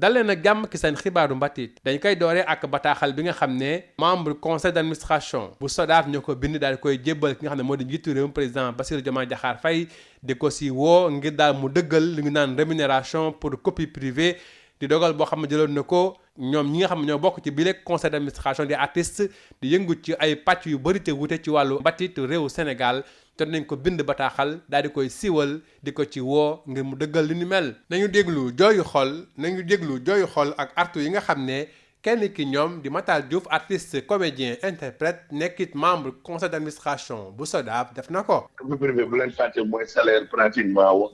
dalee na jàmm ki seen xibaaru mbatit dañ koy dooree ak bataaxal bi nga xam ne membre conseil d'administration bu SODAV ñoo ko bind daal di koy jébbal ki nga xam ne moo di njiitu réew président Bassirou Diomaye Diakhar Faye di ko si woo ngir daal mu dëggal li ñu naan rémunération pour copie privée di dogal boo xam ne jëloon na ko ñoom ñi nga xam ne ñoo bokk ci bile conseil d'administration des artistes di yëngu ci ay pàcc yu bëri te wute ci wàllu mbatit réewu Sénégal jot nañ ko bind bataaxal daal di koy siiwal di ko ci woo ngir mu dëggal li ni mel. nañu déglu jooyu xol ak artu yi nga xam ne kenn ki ñoom di Matar Diouf artiste comédien interprète nekkit membre conseil d'administration bu SODAV def na ko. copie privée bu leen fàtte mooy salaire pratiquement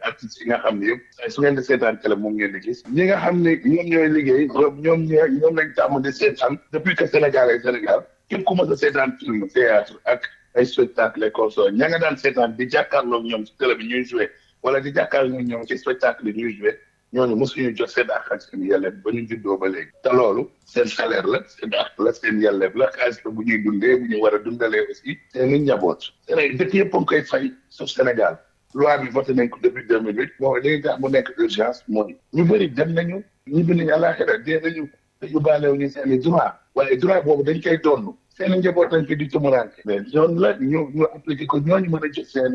artistes yi nga xam ne yëpp su ngeen di seetaan télé moom ngeen di gis ñi nga xam ne ñoom ñooy liggéey ñoom lañ tàmm di seetaan depuis que Sénégal ay Sénégal képp ku mës a seetaan film théâtre ak ay spectacle et consorts ña nga daan seetaan di jàkkaarloog ñoom ci télé bi ñuy joué wala di jàkkaarloog ñoom ci spectacle yi ñuy joué ñooñu mosuñu jot seen àq ak seen yelleef ba ñu juddoo ba léegi te loolu seen salaire la seen àq la seen yelleef la xaalis la bu ñuy dundee bu ñu war a dundalee aussi seen i njaboot seen dëkk yëpp a ngi koy fay sauf Sénégal loi bi voté nañ ko depuis 2008 bon léegi tax mu nekk urgence mooy ñu bëri dem nañu ñibbi nañu àllaaxira dee nañu te yóbbaalewu seen i droit waaye droit boobu dañ koy donn seen i njaboot lañ fi di tumuraanke mais ñoonu la ñu appliqué ko ñooñu mën a jot seen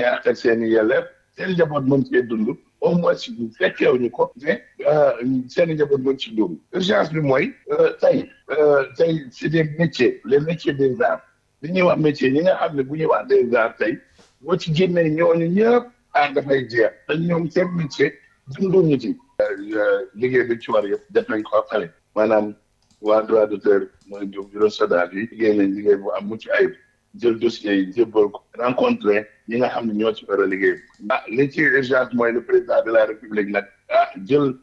i àq ak seen i yelleef seen njaboot mën cee dund au moins si bu fekkeewuñu ko mais seen i njaboot mën ci dund urgence bi mooy tey c'est des métiers les métiers des arts li ñuy wax métier ñi nga xam ne bu ñuy wax des arts tey boo ci génnee ñooñu ñëpp dafay jeex te ñoom seen métier dunduñu ci liggéey bi ci war yëpp def nañ ko pare maanaam waa droit d'auteur mooy bureau SODAV yi liggéey nañ liggéey bu am mucc ayib jël dossiers yi jébbal ko rencontré ñi nga xam ne ñoo ci war a liggéey li ci urgence mooy le président de la république nag jël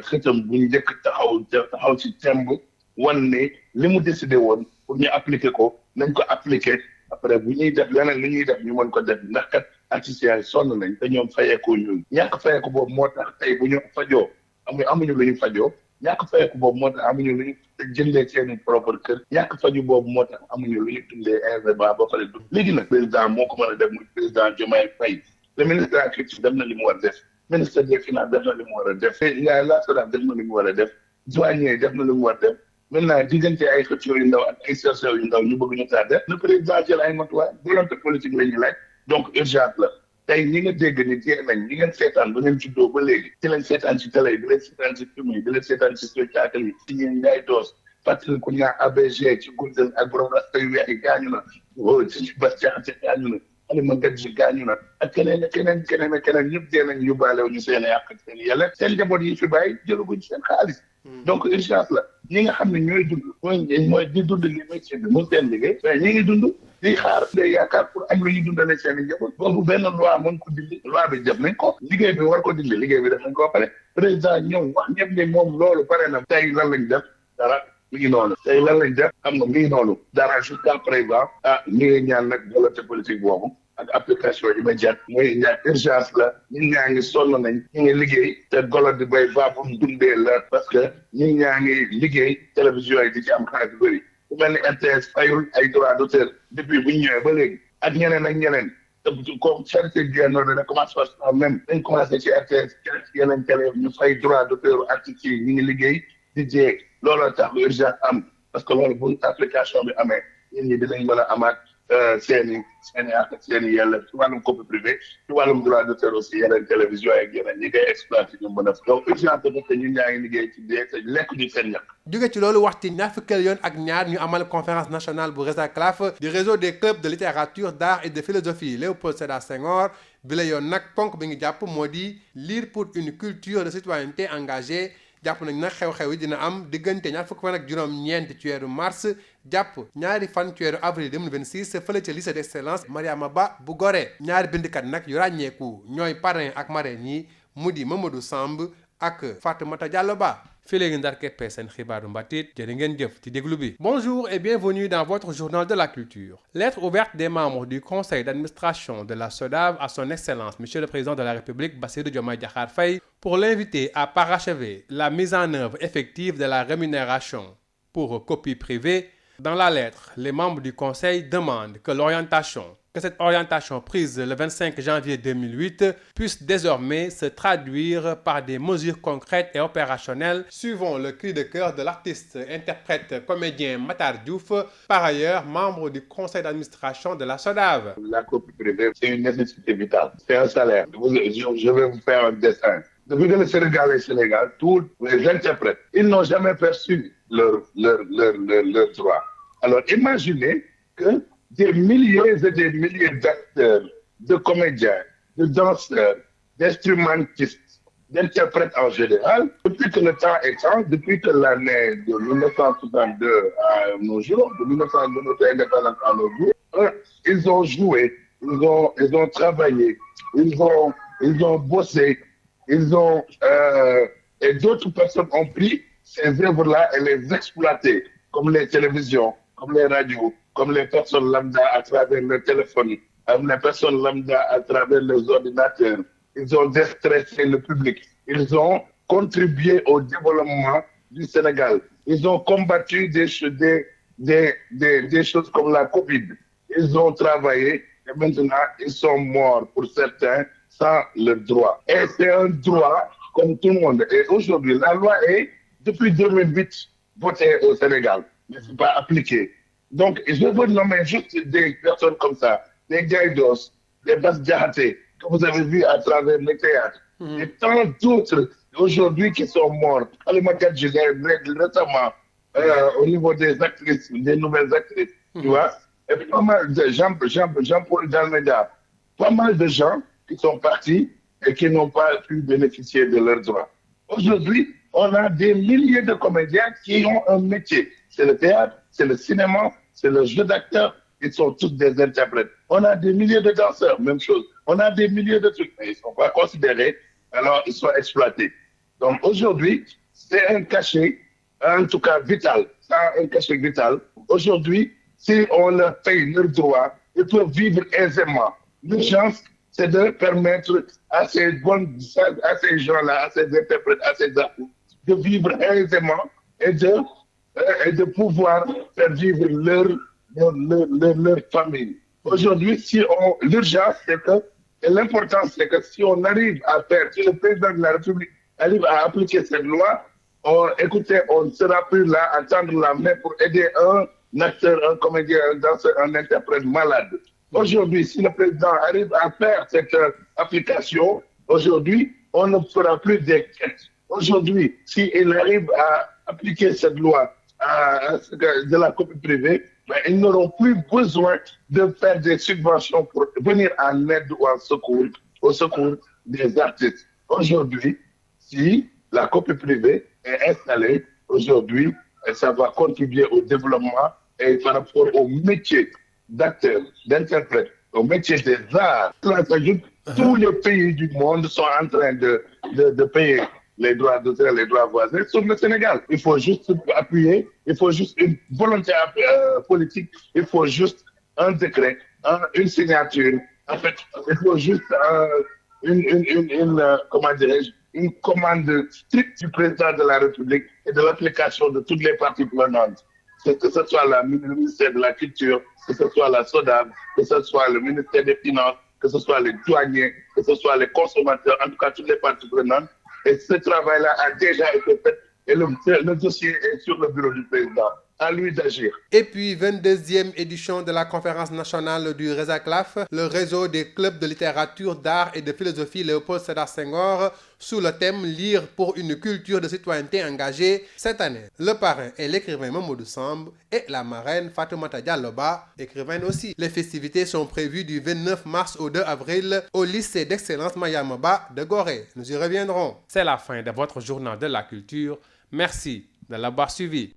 xëtam bu njëkk taxaw ci temb wan ni li mu décidé woon pour ñu appliquer ko nañ ko appliquer après bu ñuy def leneen li ñuy def ñu mën ko def ndax kat artistes yi sonn nañ te ñoom fayeeku ñun ñàkk fayeeku boobu moo tax tey bu ñu fajoo amuñu lu ñu fajoo ñàkk fayeeku boobu moo tax amuñu lu ñu jëndee seeni propre kër ñàkk faju boobu moo tax amuñu lu ñu dundee invement ba pare dund léegi nag président moo ko mën a def muy président Diomaye Faye le ministre de la culture def na li mu war a def ministre des finances def na li mu war a def la SODAV def na li mu war a def douanier def na li mu war a def maintenant diggante ay xëccoo yu ndaw ak ay chercheurs yu ndaw ñu bëgg ñu taa def le président jël ay matuwaay volonté politique la ñuy laaj donc urgence la tey ñi nga dégg ni tee nañ ñi ngeen seetaan ba ngeen juddoo ba léegi di leen seetaan ci télé yi di leen seetaan ci film yi di leen seetaan ci spectacle yi ci ñeen ngay doos fàttali ko ñaa ABG ci Gourdin ak borom rasta yu weex yi gaañu na ci Bass Diakhaté gaañu na Alima Gadji gaañu na ak keneen ñëpp dee nañ yóbbaalew ñu seen yàq ak seen yàlla seen njaboot yi fi bàyyi jëlaguñ seen xaalis donc urgence la ñi nga xam ne ñooy dund mooy di dund li métier bi mu seen liggéey mais ñi ngi dund di xaar day yaakaar pour am lu ñu dundale seen i njaboot boobu benn loi mën ko dindi loi bi def nañ ko liggéey bi war ko dindi liggéey bi def nañ ko pare président ñëw wax ñëpp ne moom loolu pare na tey lan lañ def dara mi ngi noonu tey lan lañ def xam nga mi ngi noonu dara jusqu'à présent ñi ngi ñaan nag volonté politique boobu ak application immédiate mooy ñaan urgence la ñun ñaa ngi sonn nañ ñu ngi liggéey te golo di bay baabum dundee la parce que ñun ñaa ngi liggéey télévision yi di ci am xaalis bu bëri ku mel ni RTS fayul ay droit d'auteur depuis bu ñu ñëwee ba léegi ak ñeneen comme charité gouvernement dana commencé par même dañ commencé ci RTS ci yeneen télé ñu fay droit d'auteur artistes yi ñu ngi liggéey di jeeg looloo tax urgence am parce que loolu bu application bi amee ñun ñi dinañ mën a amaat seeni ak seeni yàlla ci wàllum copie privée ci wàllum droit d'auteur aussi yeneen télévision ak yeneen ñi koy exploité ñu mën a donc urgence parce que ñun ñaa ngi liggéey ci dee te lekk ñu seen ñàkk jóge ci loolu waxti ñaar fukkeel yoon ak ñaar ñu amal conférence nationale bu RESACLAF di réseau des clubs de littérature d'art et de philosophie Léopold Sédar Senghor bi la yoon nag ponk bi ngi jàpp moo di lire pour une culture de citoyenneté engagée jàpp nañ nag xew-xew yi dina am diggante ñaar fukki fan ak juróom-ñeent ci weeru mars jàpp ñaari fan ci weeru avril 2026 fële ca lycée d'excellence Mariama Ba bu Gorée ñaari bindkat nag yu ràññeeku ñooy parrain ak marraine yi mu di Mamadou Samb ak Fatoumata Diallo Ba fii léegi ndar keppee seen xibaaru mbatit jërë ngeen jëf ci déglu bi. Bonjour et bienvenue dans votre journal de la culture. Lettre ouverte des membres du conseil d'administration de la SODAV à son excellence monsieur le président de la République Bassirou Diomaye Diakhar Faye pour l'inviter à parachever la mise en œuvre effective de la rémunération pour copie privée. Dans la lettre, les membres du conseil demandent que l'orientation que cette orientation prise le 25 janvier 2008 puisse désormais se traduire par des mesures concrètes et opérationnelles suivant le cri de cœur de l'artiste, interprète, comédien Matar Diouf, par ailleurs membre du conseil d'administration de la SODAV. La copie privée, c'est une nécessité vitale. C'est un salaire. Je vais vous faire un dessin. Depuis que le Sénégal est Sénégal, tous les interprètes, ils n'ont jamais perçu leur droit. Alors imaginez que des milliers et des milliers d'acteurs, de comédiens, de danseurs, d'instrumentistes, d'interprètes en général, depuis que le temps est temps, depuis que l'année de 1962 à nos jours, de 1962 notre indépendance à nos jours, ils ont joué, ils ont travaillé, ils ont bossé, et d'autres personnes ont pris ces œuvres-là et les exploité, comme les télévisions, comme les radios, comme les personnes lambda à travers le téléphone, comme les personnes lambda à travers les ordinateurs. Ils ont déstressé le public. Ils ont contribué au développement du Sénégal. Ils ont combattu des choses comme la Covid. Ils ont travaillé et maintenant ils sont morts pour certains sans le droit. Et c'est un droit comme tout le monde. Et aujourd'hui, la loi est, depuis 2008, votée au Sénégal, mais ce n'est pas appliqué. Donc, je veux nommer juste des personnes comme ça, des Gaïdos, des Bass Diahaté, que vous avez vu à travers les théâtres, et tant d'autres aujourd'hui qui sont morts. Alima Gadji, récemment, au niveau des actrices, des nouvelles actrices, tu vois, et puis pas mal de Jean-Paul Dalméda, pas mal de gens qui sont partis et qui n'ont pas pu bénéficier de leurs droits. Aujourd'hui, on a des milliers de comédiens qui ont un métier. C'est le théâtre, c'est le cinéma, c'est le jeu d'acteur. Ils sont tous des interprètes. On a des milliers de danseurs, même chose. On a des milliers de trucs, mais ils ne sont pas considérés, alors ils sont exploités. Donc aujourd'hui, c'est un cachet, en tout cas vital. C'est un cachet vital. Aujourd'hui, si on leur paye leurs droits, ils peuvent vivre aisément. L'urgence, c'est de permettre à ces gens-là, à ces interprètes, à ces artistes, de vivre aisément et de pouvoir faire vivre leur famille. Aujourd'hui, l'urgence, c'est que, et l'important, c'est que si on arrive à faire, si le président de la République arrive à appliquer cette loi, écoutez, on ne sera plus là à tendre la main pour aider un acteur, un comédien, un danseur, un interprète malade. Aujourd'hui, si le président arrive à faire cette application, aujourd'hui, on ne fera plus des quêtes. Aujourd'hui, s'il arrive à appliquer cette loi de la copie privée, ben, ils n'auront plus besoin de faire des subventions pour venir en aide ou au secours des artistes. Aujourd'hui, si la copie privée est installée, aujourd'hui, ça va contribuer au développement et par rapport au métier d'acteurs, d'interprètes, au métier des arts. Tous les pays du monde sont en train de payer les droits d'auteur, les droits voisins sur le Sénégal. Il faut juste appuyer, il faut juste une volonté politique, il faut juste un décret, une signature. En fait, il faut juste une commande stricte du président de la République et de l'application de toutes les parties prenantes. Que ce soit le ministère de la Culture, que ce soit la SODAV, que ce soit le ministère des Finances, que ce soit les douaniers, que ce soit les consommateurs, en tout cas toutes les parties prenantes. Et ce travail-là a déjà été fait et le dossier est sur le bureau du président. À lui d'agir. Et puis, 22e édition de la conférence nationale du RESACLAF, le réseau des clubs de littérature, d'art et de philosophie Léopold Sédar Senghor, sous le thème « Lire pour une culture de citoyenneté engagée » cette année. Le parrain est l'écrivain Mamadou Samb et la marraine Fatoumata Dialloba, écrivaine aussi. Les festivités sont prévues du 29 mars au 2 avril au lycée d'excellence Mayamaba de Gorée. Nous y reviendrons. C'est la fin de votre journal de la culture. Merci de l'avoir suivi.